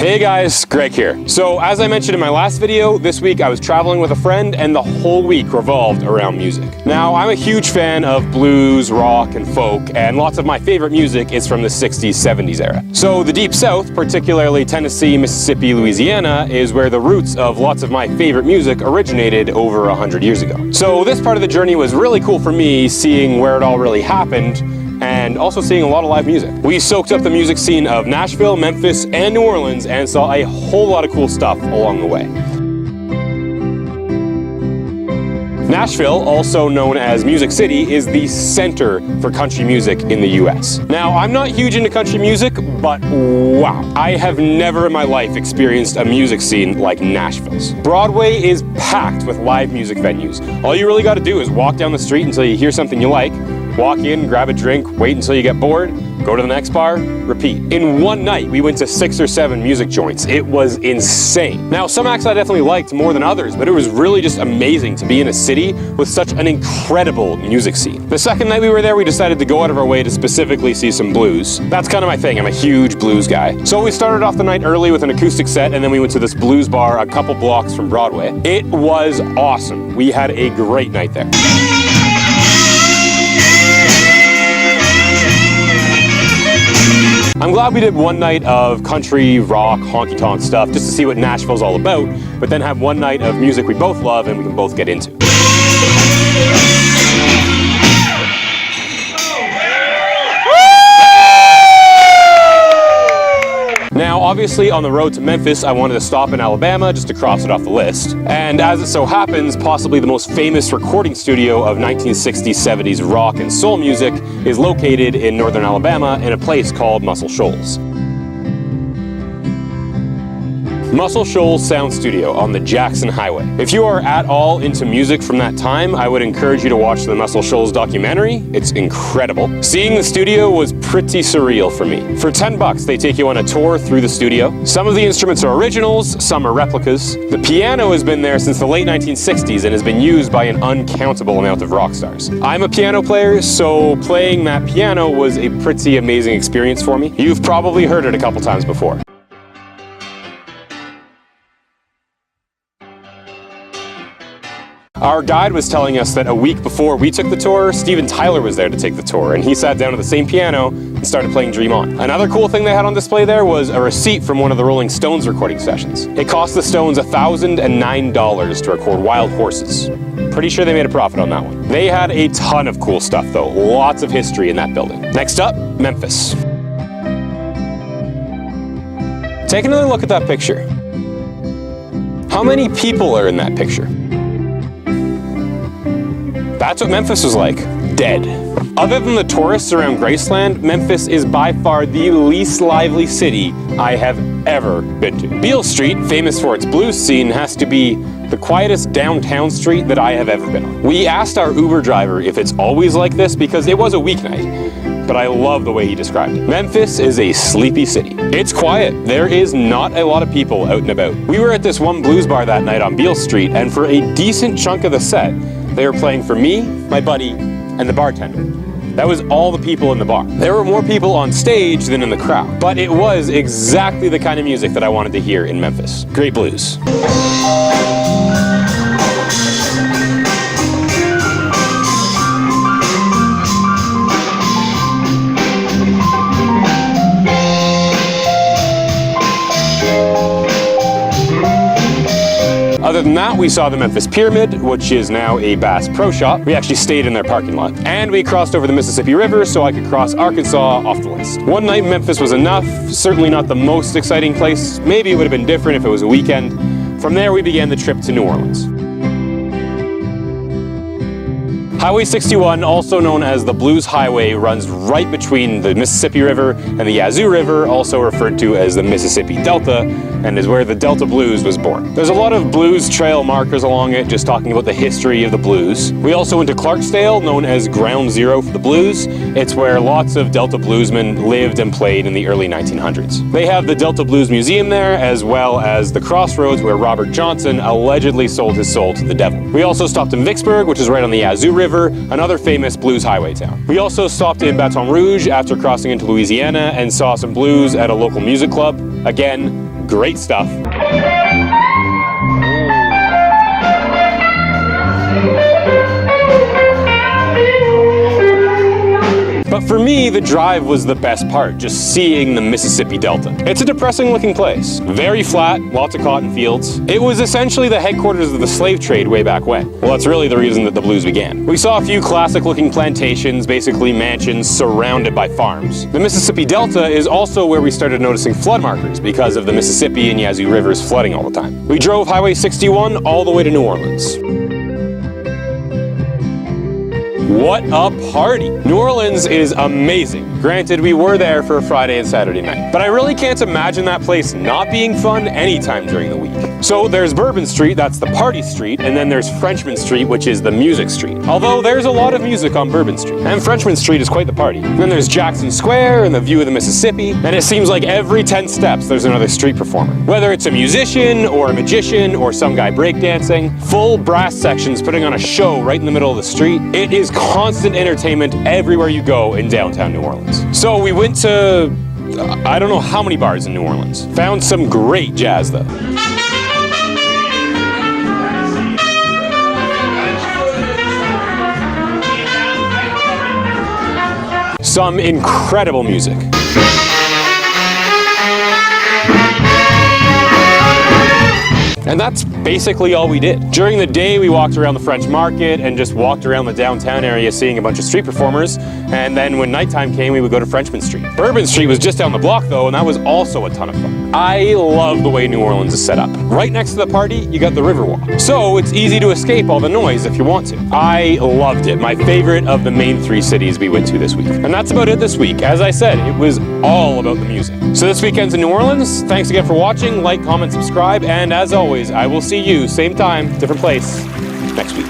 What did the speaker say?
Hey guys, Greg here. So as I mentioned in my last video, this week I was traveling with a friend and the whole week revolved around music. Now, I'm a huge fan of blues, rock, and folk, and lots of my favorite music is from the 60s, 70s era. So the Deep South, particularly Tennessee, Mississippi, Louisiana, is where the roots of lots of my favorite music originated over 100 years ago. So this part of the journey was really cool for me, seeing where it all really happened, and also seeing a lot of live music. We soaked up the music scene of Nashville, Memphis, and New Orleans and saw a whole lot of cool stuff along the way. Nashville, also known as Music City, is the center for country music in the US. Now, I'm not huge into country music, but wow, I have never in my life experienced a music scene like Nashville's. Broadway is packed with live music venues. All you really gotta do is walk down the street until you hear something you like, walk in, grab a drink, wait until you get bored, go to the next bar, repeat. In one night, we went to 6 or 7 music joints. It was insane. Now, some acts I definitely liked more than others, but it was really just amazing to be in a city with such an incredible music scene. The second night we were there, we decided to go out of our way to specifically see some blues. That's kind of my thing. I'm a huge blues guy. So we started off the night early with an acoustic set, and then we went to this blues bar a couple blocks from Broadway. It was awesome. We had a great night there. I'm glad we did one night of country, rock, honky-tonk stuff just to see what Nashville's all about, but then have one night of music we both love and we can both get into. Now, obviously, on the road to Memphis, I wanted to stop in Alabama just to cross it off the list. And as it so happens, possibly the most famous recording studio of 1960s, 70s rock and soul music is located in northern Alabama in a place called Shoals. Shoals Sound Studio on the Jackson Highway. If you are at all into music from that time, I would encourage you to watch the Shoals documentary. It's incredible. Seeing the studio was pretty surreal for me. For $10, they take you on a tour through the studio. Some of the instruments are originals, some are replicas. The piano has been there since the late 1960s and has been used by an uncountable amount of rock stars. I'm a piano player, so playing that piano was a pretty amazing experience for me. You've probably heard it a couple times before. Our guide was telling us that a week before we took the tour, Steven Tyler was there to take the tour, and he sat down at the same piano and started playing Dream On. Another cool thing they had on display there was a receipt from one of the Rolling Stones recording sessions. It cost the Stones $1,009 to record Wild Horses. Pretty sure they made a profit on that one. They had a ton of cool stuff though, lots of history in that building. Next up, Memphis. Take another look at that picture. How many people are in that picture? That's what Memphis was like. Dead. Other than the tourists around Graceland, Memphis is by far the least lively city I have ever been to. Beale Street, famous for its blues scene, has to be the quietest downtown street that I have ever been on. We asked our Uber driver if it's always like this because it was a weeknight, but I love the way he described it. Memphis is a sleepy city. It's quiet. There is not a lot of people out and about. We were at this one blues bar that night on Beale Street, and for a decent chunk of the set, they were playing for me, my buddy, and the bartender. That was all the people in the bar. There were more people on stage than in the crowd, but it was exactly the kind of music that I wanted to hear in Memphis. Great blues. Other than that, we saw the Memphis Pyramid, which is now a Bass Pro Shop. We actually stayed in their parking lot. And we crossed over the Mississippi River so I could cross Arkansas off the list. One night in Memphis was enough, certainly not the most exciting place. Maybe it would have been different if it was a weekend. From there, we began the trip to New Orleans. Highway 61, also known as the Blues Highway, runs right between the Mississippi River and the Yazoo River, also referred to as the Mississippi Delta, and is where the Delta Blues was born. There's a lot of blues trail markers along it, just talking about the history of the blues. We also went to Clarksdale, known as Ground Zero for the blues. It's where lots of Delta bluesmen lived and played in the early 1900s. They have the Delta Blues Museum there, as well as the crossroads where Robert Johnson allegedly sold his soul to the devil. We also stopped in Vicksburg, which is right on the Yazoo River, another famous blues highway town. We also stopped in Baton Rouge after crossing into Louisiana and saw some blues at a local music club. Again, great stuff. But for me, the drive was the best part, just seeing the Mississippi Delta. It's a depressing looking place. Very flat, lots of cotton fields. It was essentially the headquarters of the slave trade way back when. Well, that's really the reason that the blues began. We saw a few classic looking plantations, basically mansions surrounded by farms. The Mississippi Delta is also where we started noticing flood markers because of the Mississippi and Yazoo rivers flooding all the time. We drove Highway 61 all the way to New Orleans. What a party! New Orleans is amazing. Granted, we were there for a Friday and Saturday night, but I really can't imagine that place not being fun anytime during the week. So there's Bourbon Street, that's the party street, and then there's Frenchman Street, which is the music street. Although there's a lot of music on Bourbon Street, and Frenchman Street is quite the party. Then there's Jackson Square and the view of the Mississippi, and it seems like every 10 steps there's another street performer. Whether it's a musician or a magician or some guy breakdancing, full brass sections putting on a show right in the middle of the street, it is constant entertainment everywhere you go in downtown New Orleans. So we went to, I don't know how many bars in New Orleans. Found some great jazz though. Some incredible music. And that's basically all we did. During the day, we walked around the French Market and just walked around the downtown area seeing a bunch of street performers. And then when nighttime came, we would go to Frenchman Street. Bourbon Street was just down the block though, and that was also a ton of fun. I love the way New Orleans is set up. Right next to the party, you got the Riverwalk. So it's easy to escape all the noise if you want to. I loved it. My favorite of the main 3 cities we went to this week. And that's about it this week. As I said, it was all about the music. So this weekend's in New Orleans. Thanks again for watching. Like, comment, subscribe, and as always, I will see you, same time, different place, next week.